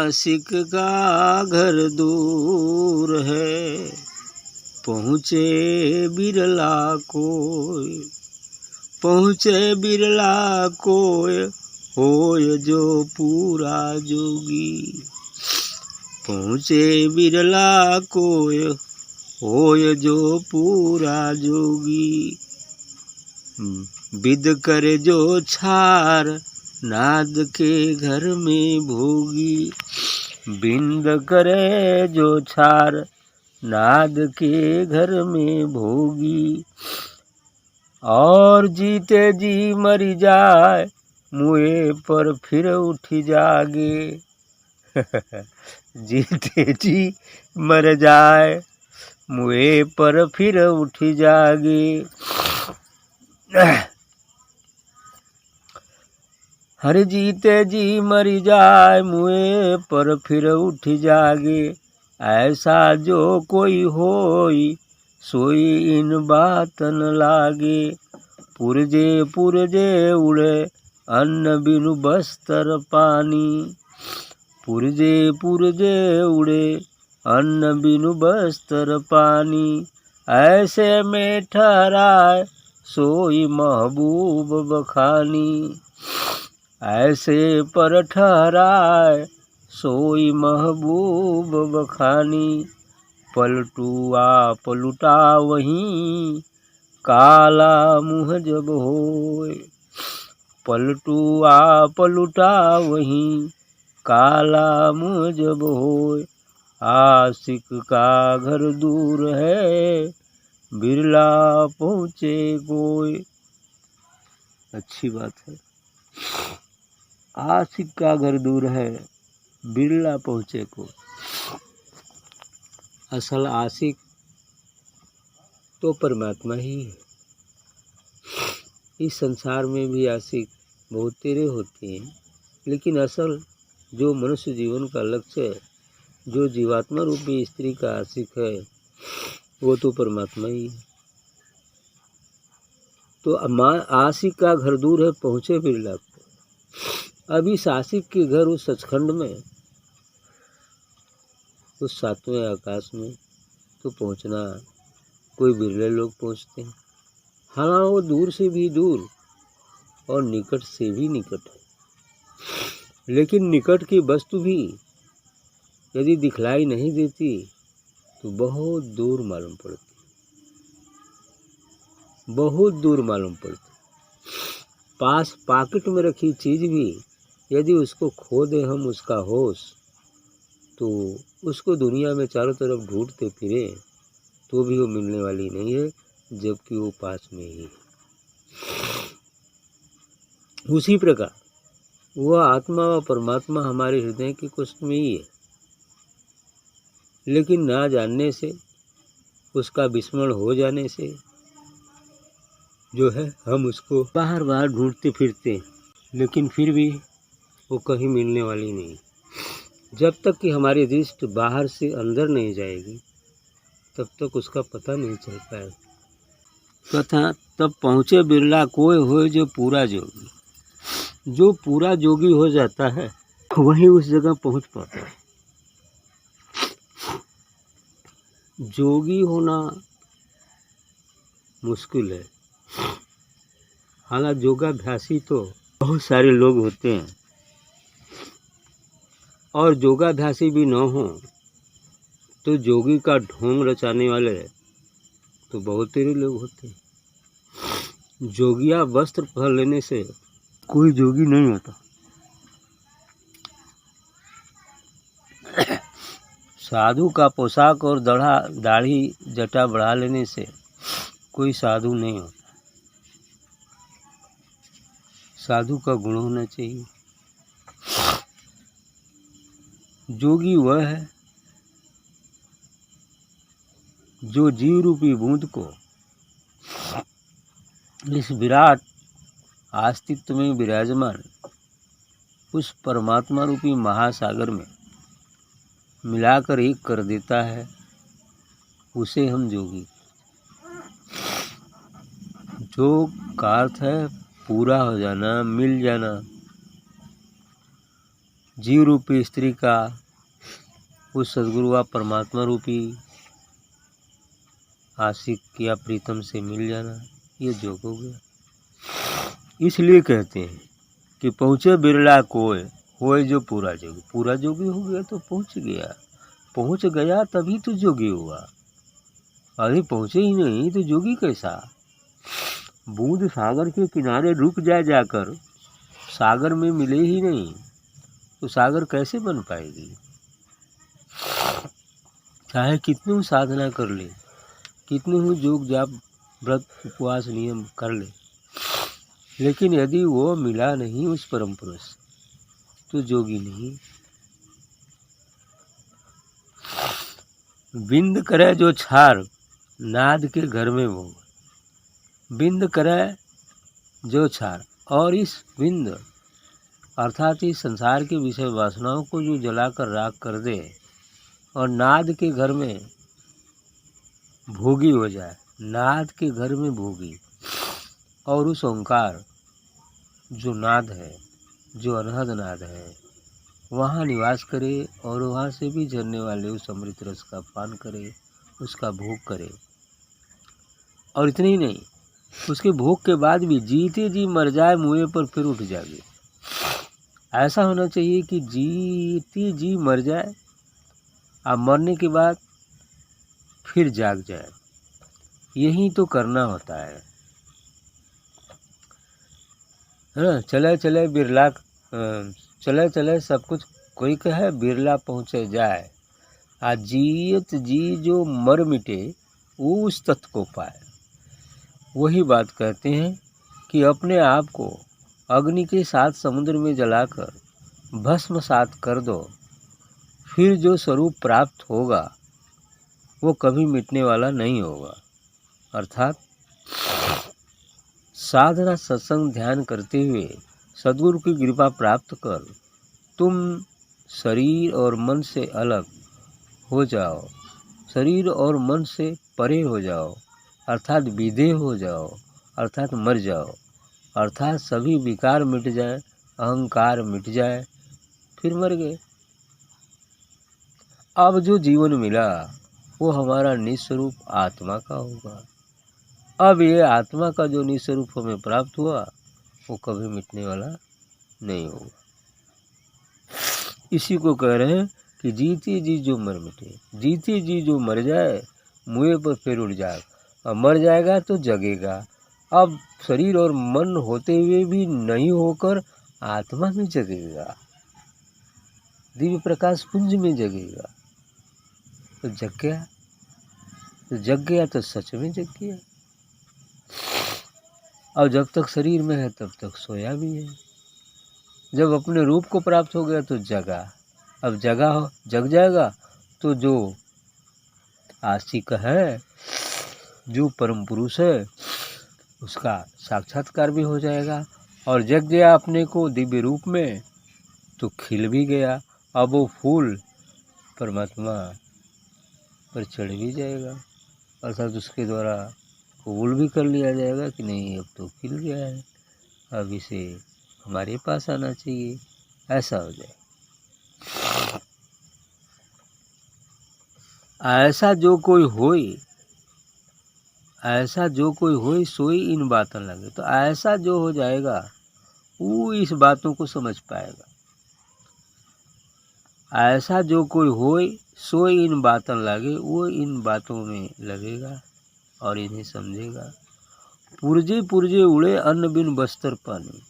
आशिक का घर दूर है, पहुँचे बिरला कोई, पहुँचे बिरला कोय, होय जो पूरा जोगी। पहुँचे बिरला कोय, होय जो पूरा जोगी। विद करे जो छार, नाद के घर में भोगी। बिंद करे जो छार, नाद के घर में भोगी। और जीते जी मरी जाए, मुए पर फिर उठ जागे। जीते जी मर जाए, मुए पर फिर उठ जागे। हर जीते जी मरी जाए, मुए पर फिर उठ जागे। ऐसा जो कोई होई, सोई इन बातन लागे। पुरजे पुरजे उड़े, अन्न बिनु बस्तर पानी। पुरजे पुरजे उड़े, अन्न बिनु बस्तर पानी। ऐसे में ठहराए, सोई महबूब बखानी। ऐसे पर ठहराए, सोई महबूब बखानी। पलटुआ पलुटा वहीं, काला मुँह जब होए। पलटुआ पलुटा वहीं, काला मुँह जब होए। आशिक का घर दूर है, बिरला पहुँचे कोई। अच्छी बात है। आशिक का घर दूर है, बिरला पहुँचे कोई। असल आशिक तो परमात्मा ही है। इस संसार में भी आशिक बहुत तेरे होते हैं, लेकिन असल जो मनुष्य जीवन का लक्ष्य है, जो जीवात्मा रूपी स्त्री का आशिक है, वो तो परमात्मा ही है। तो आशिक का घर दूर है, पहुँचे बिरला को। अब इस आशिक के घर उस सचखंड में, उस सातवें आकाश में तो पहुँचना कोई बिरले लोग पहुँचते हैं। हाँ, वो दूर से भी दूर और निकट से भी निकट है। लेकिन निकट की वस्तु भी यदि दिखलाई नहीं देती तो बहुत दूर मालूम पड़ती, बहुत दूर मालूम पड़ती। पास पॉकेट में रखी चीज भी यदि उसको खो दे हम उसका होश, तो उसको दुनिया में चारों तरफ ढूंढते फिरे तो भी वो मिलने वाली नहीं है, जबकि वो पास में ही है। उसी प्रकार वह आत्मा व परमात्मा हमारे हृदय के कुष्ठ में ही है, लेकिन ना जानने से, उसका विस्मरण हो जाने से जो है हम उसको बाहर बाहर ढूंढते फिरते हैं, लेकिन फिर भी वो कहीं मिलने वाली नहीं। जब तक कि हमारी दृष्टि बाहर से अंदर नहीं जाएगी, तब तक उसका पता नहीं चल पाएगा। कथा तब पहुँचे बिरला कोई होए जो पूरा जोगी। जो पूरा जोगी हो जाता है वही उस जगह पहुँच पाता है। जोगी होना मुश्किल है। हालांकि योगाभ्यासी तो बहुत सारे लोग होते हैं, और योगाभ्यासी भी न हो तो जोगी का ढोंग रचाने वाले तो बहुत तेरे लोग होते हैं। जोगिया वस्त्र पहन लेने से कोई जोगी नहीं होता। साधु का पोशाक और दाढ़ी जटा बढ़ा लेने से कोई साधु नहीं होता। साधु का गुण होना चाहिए। जोगी वह है जो जीव रूपी बूंद को इस विराट अस्तित्व में विराजमान उस परमात्मा रूपी महासागर में मिलाकर एक कर देता है, उसे हम जोगी। जोग का अर्थ है पूरा हो जाना, मिल जाना। जीव रूपी स्त्री का उस सदगुरु व परमात्मा रूपी आशिक या प्रीतम से मिल जाना, ये योग हो गया। इसलिए कहते हैं कि पहुँचे बिरला कोय, होए जो पूरा जोगी। पूरा जोगी हो गया तो पहुँच गया तभी तो जोगी हुआ। अभी पहुँचे ही नहीं तो जोगी कैसा। बूंद सागर के किनारे रुक जाए जाकर, सागर में मिले ही नहीं तो सागर कैसे बन पाएगी। चाहे कितनी साधना कर ले, कितने ही योग जाप व्रत उपवास नियम कर ले, लेकिन यदि वो मिला नहीं उस परम पुरुष तो जोगी नहीं। बिंद करे जो छार, नाद के घर में भोग। बिंद करे जो छार, और इस बिंद अर्थात इस संसार के विषय वासनाओं को जो जलाकर राख कर दे और नाद के घर में भोगी हो जाए, नाद के घर में भोगी, और उस ओंकार जो नाद है, जो अनहद नाद है, वहाँ निवास करे और वहाँ से भी झरने वाले उस अमृत रस का पान करे, उसका भोग करे। और इतने ही नहीं, उसके भोग के बाद भी जीते जी मर जाए मुँह पर फिर उठ जाए। ऐसा होना चाहिए कि जीते जी मर जाए और मरने के बाद फिर जाग जाए। यही तो करना होता है ना। चले चले बिरला, चले चले सब कुछ कोई कहे, बिरला पहुँचे जाए। आज जियत जी जो मर मिटे, वो उस तत्व को पाए। वही बात कहते हैं कि अपने आप को अग्नि के साथ समुद्र में जलाकर भस्मसात कर दो, फिर जो स्वरूप प्राप्त होगा वो कभी मिटने वाला नहीं होगा। अर्थात साधना सत्संग ध्यान करते हुए सद्गुरु की कृपा प्राप्त कर तुम शरीर और मन से अलग हो जाओ, शरीर और मन से परे हो जाओ, अर्थात विदेह हो जाओ, अर्थात मर जाओ, अर्थात सभी विकार मिट जाए, अहंकार मिट जाए, फिर मर गए। अब जो जीवन मिला वो हमारा निस्वरूप आत्मा का होगा। अब ये आत्मा का जो निस्वरूप हमें प्राप्त हुआ वो कभी मिटने वाला नहीं होगा। इसी को कह रहे हैं कि जीते जी जो मर मिटे, जीते जी जो मर जाए मुँह पर फिर उड़ जाए, और मर जाएगा तो जगेगा। अब शरीर और मन होते हुए भी नहीं होकर आत्मा में जगेगा, दिव्य प्रकाश पुंज में जगेगा। तो जग गया, तो जग गया तो सच में जग गया। और जब तक शरीर में है तब तक सोया भी है। जब अपने रूप को प्राप्त हो गया तो जगा। अब जग जाएगा तो जो आशिक है, जो परम पुरुष है, उसका साक्षात्कार भी हो जाएगा। और जग गया अपने को दिव्य रूप में तो खिल भी गया। अब वो फूल परमात्मा पर चढ़ भी जाएगा, अर्थात उसके द्वारा कबूल भी कर लिया जाएगा कि नहीं, अब तो खिल गया है, अब इसे हमारे पास आना चाहिए, ऐसा हो जाए। ऐसा जो कोई होए सोई इन बातों लगे। तो ऐसा जो हो जाएगा वो इस बातों को समझ पाएगा। ऐसा जो कोई होए सोई इन बातों लगे, वो इन बातों में लगेगा और इन्हें समझेगा। पुरजे पुरजे उड़े अन्न बिन बस्तर पानी।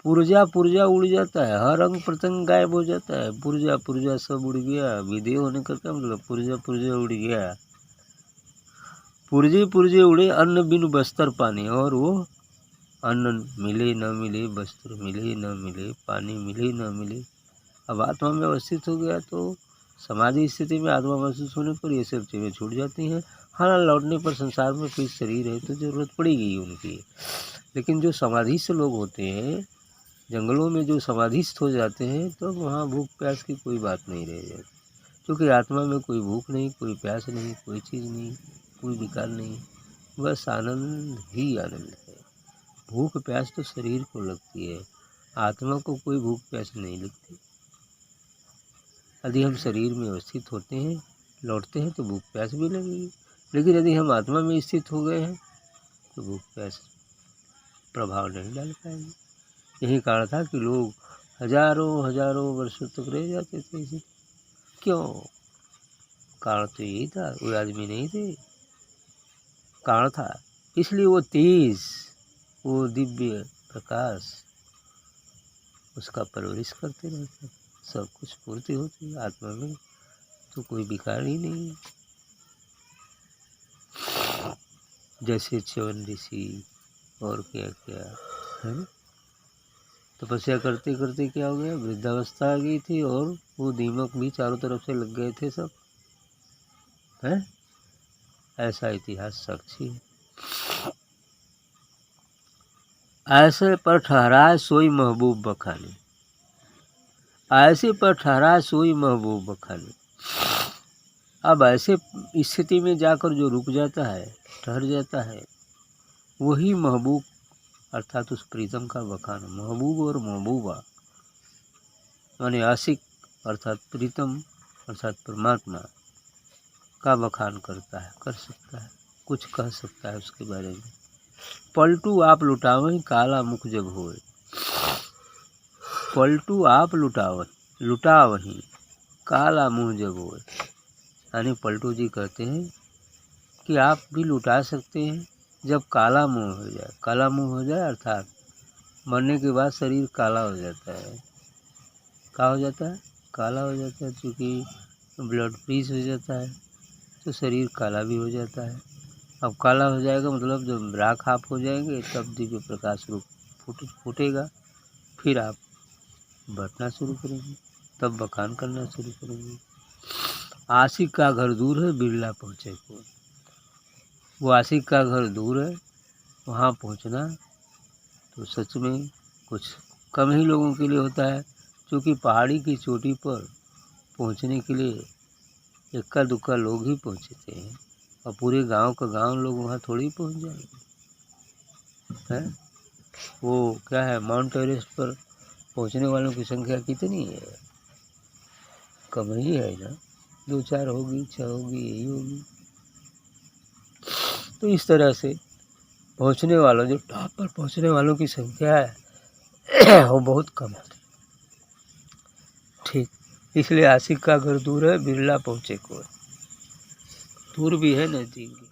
पुरजा उड़ जाता है, हर अंग प्रत्यंग गायब हो जाता है। पुरजा सब उड़ गया। विदेह होने का क्या मतलब, पुरजा उड़ गया। पुरजे उड़े अन्न बिन बस्तर पानी, और वो अन्न मिले न मिले, वस्त्र मिले न मिले, पानी मिले न मिले। अब आत्मा में अवस्थित हो गया तो समाधि स्थिति में आत्मा महसूस होने पर ये सब चीज़ें छूट जाती हैं। हाँ, लौटने पर संसार में फिर शरीर है तो जरूरत पड़ेगी उनकी। लेकिन जो समाधिस्थ लोग होते हैं, जंगलों में जो समाधिस्थ हो जाते हैं, तो वहाँ भूख प्यास की कोई बात नहीं रह जाती, क्योंकि आत्मा में कोई भूख नहीं, कोई प्यास नहीं, कोई चीज़ नहीं, कोई विकार नहीं, बस आनंद ही आनंद है। भूख प्यास तो शरीर को लगती है, आत्मा को कोई भूख प्यास नहीं लगती। यदि हम शरीर में अवस्थित होते हैं, लौटते हैं, तो भूख प्यास भी लगेगी। लेकिन यदि हम आत्मा में स्थित हो गए हैं तो भूख प्यास प्रभाव नहीं डाल पाएंगे। यही कारण था कि लोग हजारों हजारों वर्षों तक रह जाते थे इसे। क्यों? कारण तो यही था, वो आदमी नहीं थे, कारण था। इसलिए वो तेज, वो दिव्य प्रकाश, उसका परवरिश करते रहते, सब कुछ पूर्ति होती है। आत्मा में तो कोई विकार ही नहीं है। जैसे च्यवन ऋषि और क्या क्या है ना, तपस्या करते करते क्या हो गया, वृद्धावस्था आ गई थी और वो दीमक भी चारों तरफ से लग गए थे सब, है ऐसा इतिहास साक्षी है। ऐसे पर ठहराए सोई महबूब बखाने, ऐसे पर ठहराए सोई महबूब बखाने। अब ऐसे स्थिति में जाकर जो रुक जाता है, ठहर जाता है, वही महबूब अर्थात उस प्रीतम का बखान। महबूब और महबूबा माने आशिक अर्थात प्रीतम अर्थात परमात्मा का बखान करता है, कर सकता है, कुछ कह सकता है उसके बारे में। पलटू आप लुटावहीं काला मुख जब होए, पलटू आप लुटावहीं काला मुँह जब होए। यानी पलटू जी कहते हैं कि आप भी लुटा सकते हैं जब काला मुँह हो जाए। काला मुँह हो जाए अर्थात मरने के बाद शरीर काला हो जाता है। क्या हो जाता है? काला हो जाता है, क्योंकि ब्लड फ्रीज हो जाता है तो शरीर काला भी हो जाता है। अब काला हो जाएगा मतलब जब राख आप हो जाएंगे तब दिव्य प्रकाश रूप फूटेगा, फिर आप बरतना शुरू करेंगे, तब बखान करना शुरू करेंगे। आशिक का घर दूर है बिरला पहुँचे को। वो आशिक का घर दूर है, वहाँ पहुँचना तो सच में कुछ कम ही लोगों के लिए होता है, क्योंकि पहाड़ी की चोटी पर पहुँचने के लिए इक्का दुक्का लोग ही पहुँचते हैं और पूरे गांव का गांव लोग वहाँ थोड़ी पहुँच जाएंगे, हैं? वो क्या है, माउंट एवरेस्ट पर पहुँचने वालों की संख्या कितनी है? कम ही है ना, 2-4 होगी, 6 होगी, यही होगी। तो इस तरह से पहुँचने वालों, जो टॉप पर पहुँचने वालों की संख्या है वो बहुत कम है। ठीक, इसलिए आशिक का घर दूर है बिरला पहुँचे को। दूर भी है, नज़दीक भी।